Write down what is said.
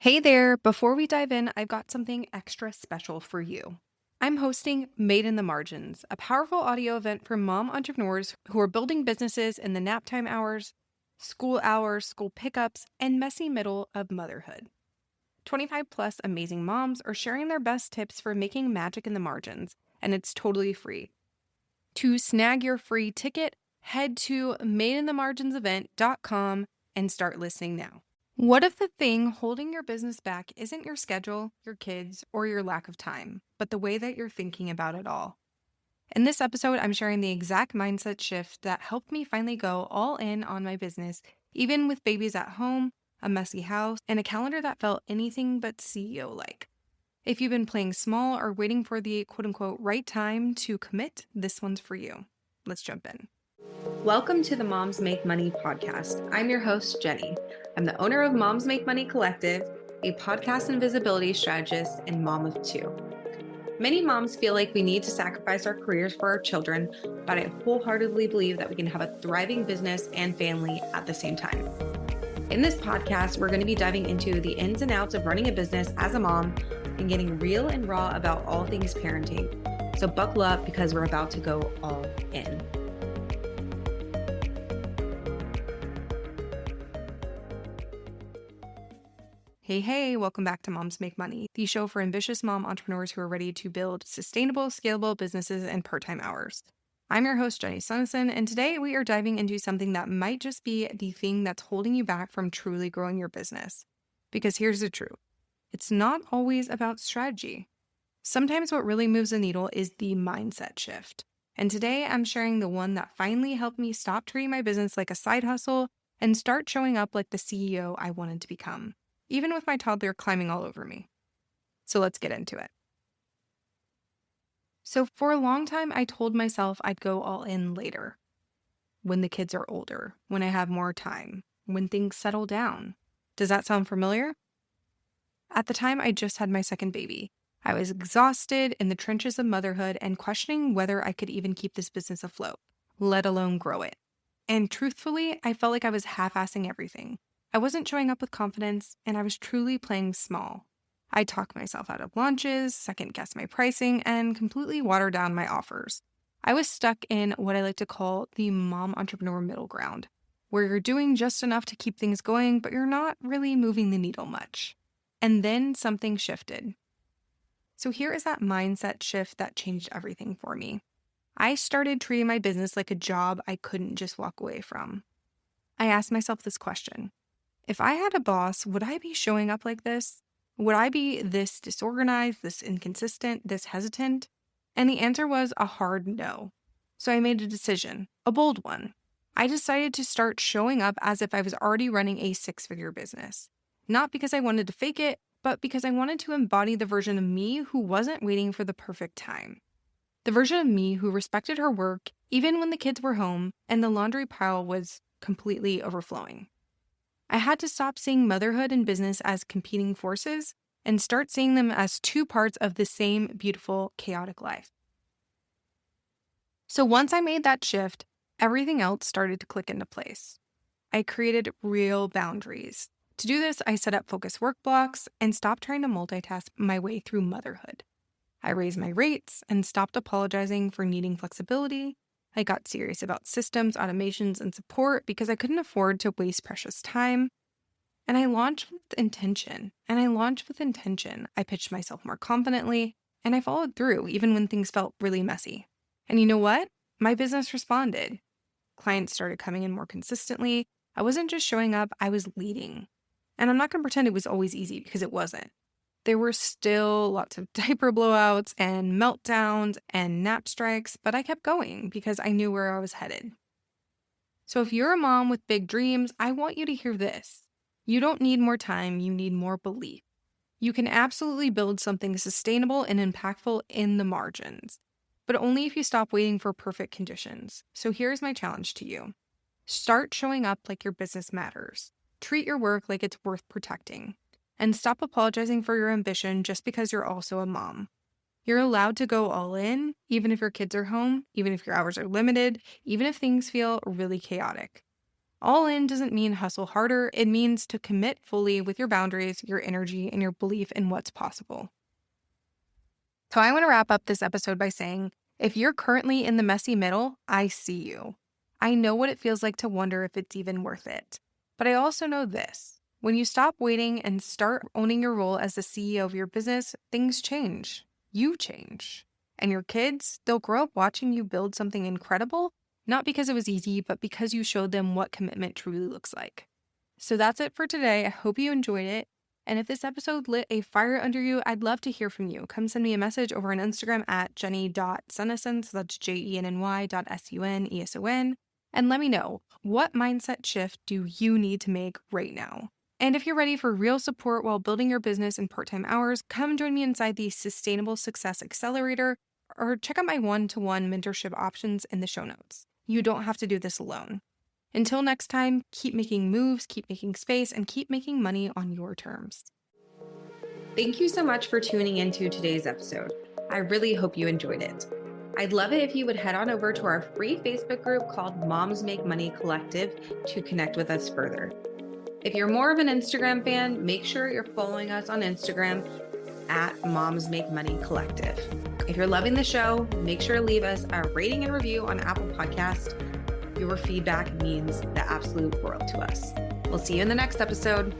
Hey there, before we dive in, I've got something extra special for you. I'm hosting Made in the Margins, a powerful audio event for mom entrepreneurs who are building businesses in the nap time hours, school pickups, and messy middle of motherhood. 25 plus amazing moms are sharing their best tips for making magic in the margins, and it's totally free. To snag your free ticket, head to madeinthemarginsevent.com and start listening now. What if the thing holding your business back isn't your schedule, your kids, or your lack of time, but the way that you're thinking about it all? In this episode, I'm sharing the exact mindset shift that helped me finally go all in on my business, even with babies at home, a messy house, and a calendar that felt anything but CEO like. If you've been playing small or waiting for the quote unquote right time to commit, this one's for you. Let's jump in. Welcome to the Moms Make Money podcast. I'm your host, Jenny. I'm the owner of Moms Make Money Collective, a podcast and visibility strategist and mom of two. Many moms feel like we need to sacrifice our careers for our children, but I wholeheartedly believe that we can have a thriving business and family at the same time. In this podcast, we're going to be diving into the ins and outs of running a business as a mom and getting real and raw about all things parenting. So buckle up because we're about to go all in. Hey, welcome back to Moms Make Money, the show for ambitious mom entrepreneurs who are ready to build sustainable, scalable businesses in part-time hours. I'm your host, Jenny Sunnison, and today we are diving into something that might just be the thing that's holding you back from truly growing your business. Because here's the truth. It's not always about strategy. Sometimes what really moves the needle is the mindset shift. And today I'm sharing the one that finally helped me stop treating my business like a side hustle and start showing up like the CEO I wanted to become, even with my toddler climbing all over me. So let's get into it. So for a long time, I told myself I'd go all in later, when the kids are older, when I have more time, when things settle down. Does that sound familiar? At the time, I just had my second baby. I was exhausted in the trenches of motherhood and questioning whether I could even keep this business afloat, let alone grow it. And truthfully, I felt like I was half-assing everything. I wasn't showing up with confidence, and I was truly playing small. I talked myself out of launches, second-guessed my pricing, and completely watered down my offers. I was stuck in what I like to call the mom entrepreneur middle ground, where you're doing just enough to keep things going, but you're not really moving the needle much. And then something shifted. So here is that mindset shift that changed everything for me. I started treating my business like a job I couldn't just walk away from. I asked myself this question. If I had a boss, would I be showing up like this? Would I be this disorganized, this inconsistent, this hesitant? And the answer was a hard no. So I made a decision, a bold one. I decided to start showing up as if I was already running a six-figure business. Not because I wanted to fake it, but because I wanted to embody the version of me who wasn't waiting for the perfect time. The version of me who respected her work even when the kids were home and the laundry pile was completely overflowing. I had to stop seeing motherhood and business as competing forces and start seeing them as two parts of the same beautiful, chaotic life. So once I made that shift, everything else started to click into place. I created real boundaries. To do this, I set up focused work blocks and stopped trying to multitask my way through motherhood. I raised my rates and stopped apologizing for needing flexibility. I got serious about systems, automations, and support because I couldn't afford to waste precious time. And I launched with intention. I pitched myself more confidently, and I followed through even when things felt really messy. And you know what? My business responded. Clients started coming in more consistently. I wasn't just showing up, I was leading. And I'm not going to pretend it was always easy because it wasn't. There were still lots of diaper blowouts and meltdowns and nap strikes, but I kept going because I knew where I was headed. So if you're a mom with big dreams, I want you to hear this. You don't need more time, you need more belief. You can absolutely build something sustainable and impactful in the margins, but only if you stop waiting for perfect conditions. So here's my challenge to you. Start showing up like your business matters. Treat your work like it's worth protecting. And stop apologizing for your ambition just because you're also a mom. You're allowed to go all in, even if your kids are home, even if your hours are limited, even if things feel really chaotic. All in doesn't mean hustle harder. It means to commit fully with your boundaries, your energy, and your belief in what's possible. So I want to wrap up this episode by saying, if you're currently in the messy middle, I see you. I know what it feels like to wonder if it's even worth it. But I also know this. When you stop waiting and start owning your role as the CEO of your business, things change. You change. And your kids, they'll grow up watching you build something incredible, not because it was easy, but because you showed them what commitment truly looks like. So that's it for today. I hope you enjoyed it. And if this episode lit a fire under you, I'd love to hear from you. Come send me a message over on Instagram at jenny.suneson, so that's JENNY.SUNESON, and let me know, what mindset shift do you need to make right now? And if you're ready for real support while building your business in part-time hours, come join me inside the Sustainable Success Accelerator, or check out my one-to-one mentorship options in the show notes. You don't have to do this alone. Until next time, keep making moves, keep making space, and keep making money on your terms. Thank you so much for tuning into today's episode. I really hope you enjoyed it. I'd love it if you would head on over to our free Facebook group called Moms Make Money Collective to connect with us further. If you're more of an Instagram fan, make sure you're following us on Instagram at Moms Make Money Collective. If you're loving the show, make sure to leave us a rating and review on Apple Podcast. Your feedback means the absolute world to us. We'll see you in the next episode.